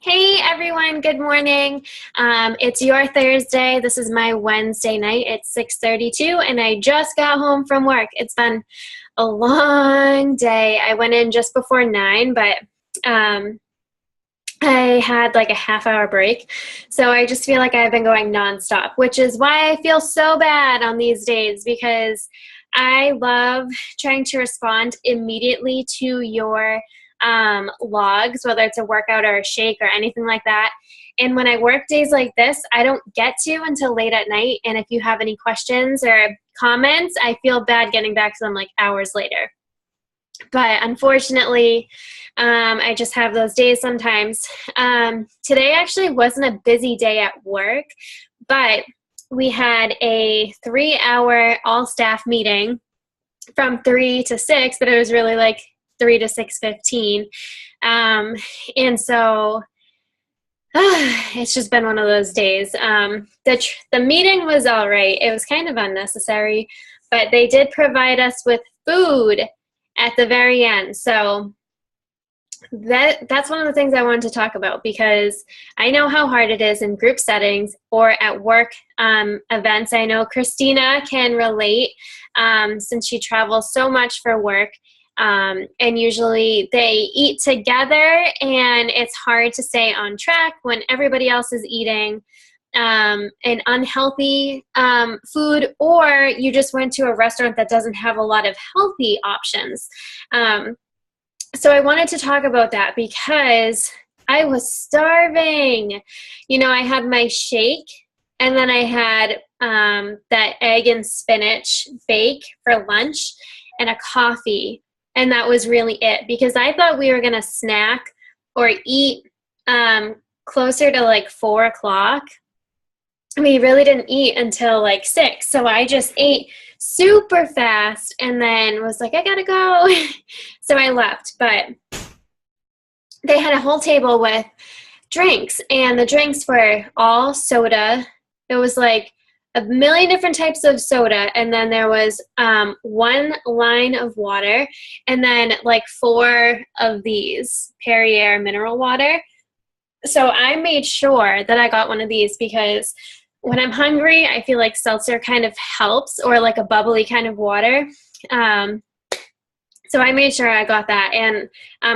Hey everyone, good morning. It's your Thursday. This is my Wednesday night. It's 6:32 and I just got home from work. It's been a long day. I went in just before 9, but I had like a half-hour break. So I just feel like I've been going nonstop, which is why I feel so bad on these days because I love trying to respond immediately to your logs, whether it's a workout or a shake or anything like that. And when I work days like this, I don't get to until late at night. And if you have any questions or comments, I feel bad getting back to them like hours later. But unfortunately, I just have those days sometimes. Today actually wasn't a busy day at work, but we had a 3-hour all-staff meeting from 3 to 6, but it was really like 3 to 6:15. And so it's just been one of those days. The meeting was all right. It was kind of unnecessary, but they did provide us with food at the very end. So that's one of the things I wanted to talk about because I know how hard it is in group settings or at work events. I know Christina can relate since she travels so much for work. And usually they eat together and it's hard to stay on track when everybody else is eating an unhealthy food, or you just went to a restaurant that doesn't have a lot of healthy options. So I wanted to talk about that because I was starving. You know, I had my shake and then I had that egg and spinach bake for lunch and a coffee. And that was really it because I thought we were going to snack or eat closer to like 4 o'clock. We really didn't eat until like 6. So I just ate super fast and then was like, I gotta go. So I left, but they had a whole table with drinks and the drinks were all soda. It was like a million different types of soda, and then there was one line of water, and then like 4 of these Perrier mineral water. So I made sure that I got one of these because when I'm hungry, I feel like seltzer kind of helps, or like a bubbly kind of water. So I made sure I got that. And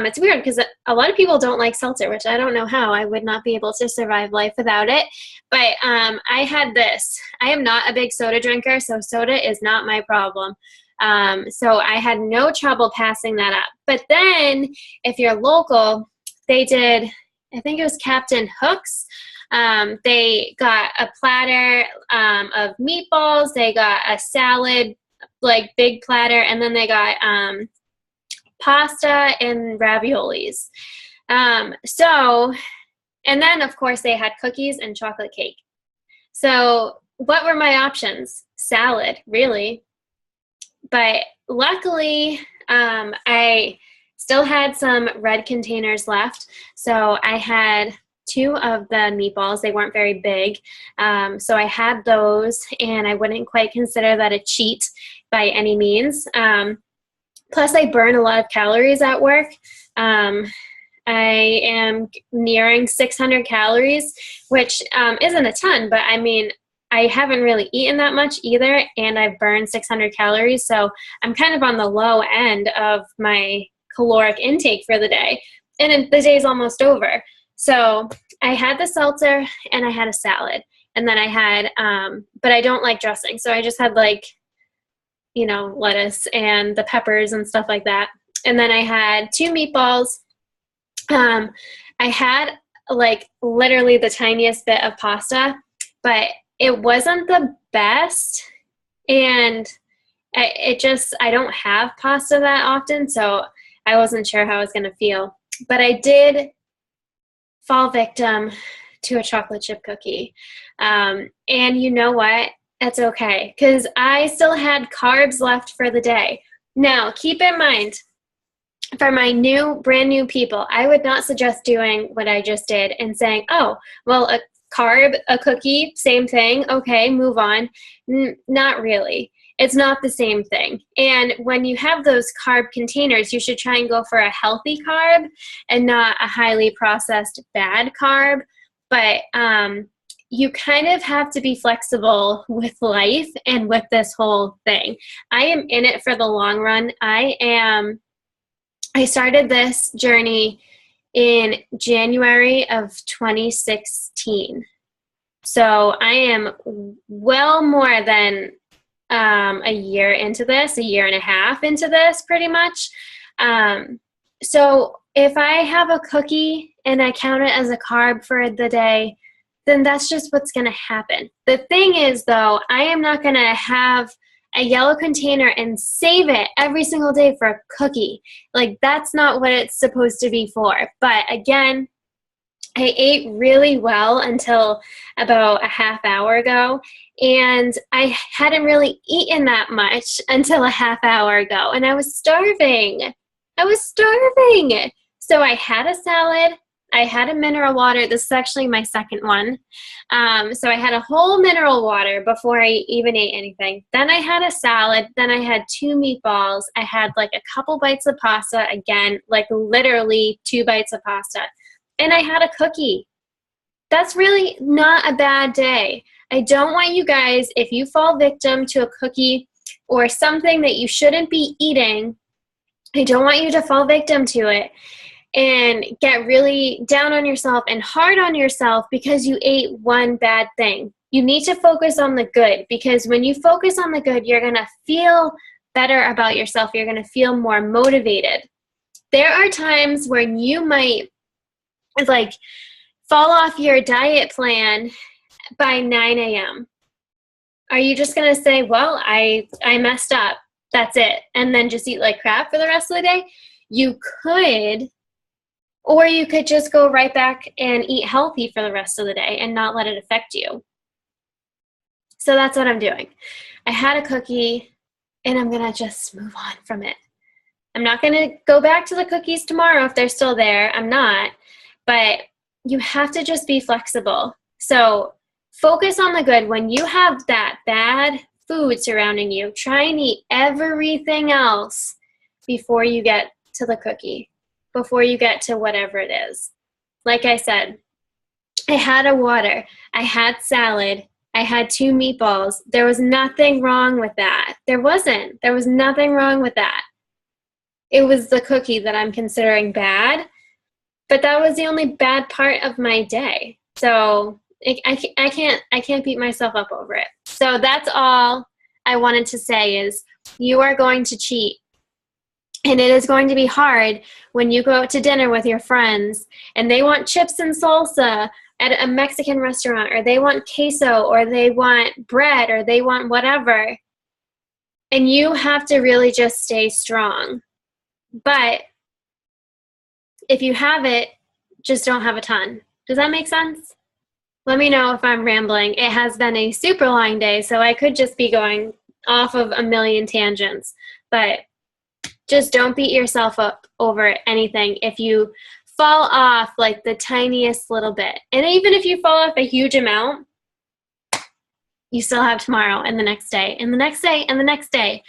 it's weird because a lot of people don't like seltzer, which I don't know how. I would not be able to survive life without it. But I had this. I am not a big soda drinker, so soda is not my problem. So I had no trouble passing that up. But then if you're local, they did, I think it was Captain Hook's. They got a platter of meatballs. They got a salad, like big platter, and then they got pasta and raviolis. And then of course they had cookies and chocolate cake. So what were my options? Salad, really. But luckily, I still had some red containers left. So I had 2 of the meatballs. They weren't very big. So I had those, and I wouldn't quite consider that a cheat by any means. Plus, I burn a lot of calories at work. I am nearing 600 calories, which isn't a ton, but I mean, I haven't really eaten that much either, and I've burned 600 calories, so I'm kind of on the low end of my caloric intake for the day, and the day's almost over. So I had the seltzer, and I had a salad, and then I had, but I don't like dressing, so I just had like, you know, lettuce and the peppers and stuff like that. And then I had 2 meatballs. I had like literally the tiniest bit of pasta, but it wasn't the best. And I don't have pasta that often, so I wasn't sure how I was going to feel. But I did fall victim to a chocolate chip cookie. And you know what? That's okay, because I still had carbs left for the day. Now, keep in mind, for my brand new people, I would not suggest doing what I just did and saying, oh, well, a carb, a cookie, same thing, okay, move on. Not really. It's not the same thing. And when you have those carb containers, you should try and go for a healthy carb and not a highly processed bad carb. But you kind of have to be flexible with life and with this whole thing. I am in it for the long run. I started this journey in January of 2016. So I am well more than a year into this, a year and a half into this pretty much. So if I have a cookie and I count it as a carb for the day, then that's just what's going to happen. The thing is, though, I am not going to have a yellow container and save it every single day for a cookie. Like, that's not what it's supposed to be for. But again, I ate really well until about a half hour ago, and I hadn't really eaten that much until a half hour ago, and I was starving. So I had a salad. I had a mineral water. This is actually my second one. So I had a whole mineral water before I even ate anything. Then I had a salad. Then I had 2 meatballs. I had like a couple bites of pasta. Again, like literally 2 bites of pasta. And I had a cookie. That's really not a bad day. I don't want you guys, if you fall victim to a cookie or something that you shouldn't be eating, I don't want you to fall victim to it and get really down on yourself and hard on yourself because you ate one bad thing. You need to focus on the good, because when you focus on the good, you're going to feel better about yourself. You're going to feel more motivated. There are times when you might like fall off your diet plan by 9 a.m. Are you just going to say, well, I messed up, that's it, and then just eat like crap for the rest of the day? You could. Or you could just go right back and eat healthy for the rest of the day and not let it affect you. So that's what I'm doing. I had a cookie, and I'm going to just move on from it. I'm not going to go back to the cookies tomorrow if they're still there. I'm not. But you have to just be flexible. So focus on the good. When you have that bad food surrounding you, try and eat everything else before you get to the cookie, before you get to whatever it is. Like I said, I had a water, I had salad, I had 2 meatballs. There was nothing wrong with that. There was nothing wrong with that. It was the cookie that I'm considering bad, but that was the only bad part of my day. So I can't beat myself up over it. So that's all I wanted to say is you are going to cheat. And it is going to be hard when you go out to dinner with your friends and they want chips and salsa at a Mexican restaurant, or they want queso, or they want bread, or they want whatever. And you have to really just stay strong. But if you have it, just don't have a ton. Does that make sense? Let me know if I'm rambling. It has been a super long day, so I could just be going off of a million tangents. But just don't beat yourself up over anything if you fall off like the tiniest little bit. And even if you fall off a huge amount, you still have tomorrow and the next day and the next day and the next day.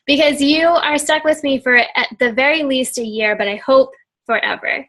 Because you are stuck with me for at the very least a year, but I hope forever.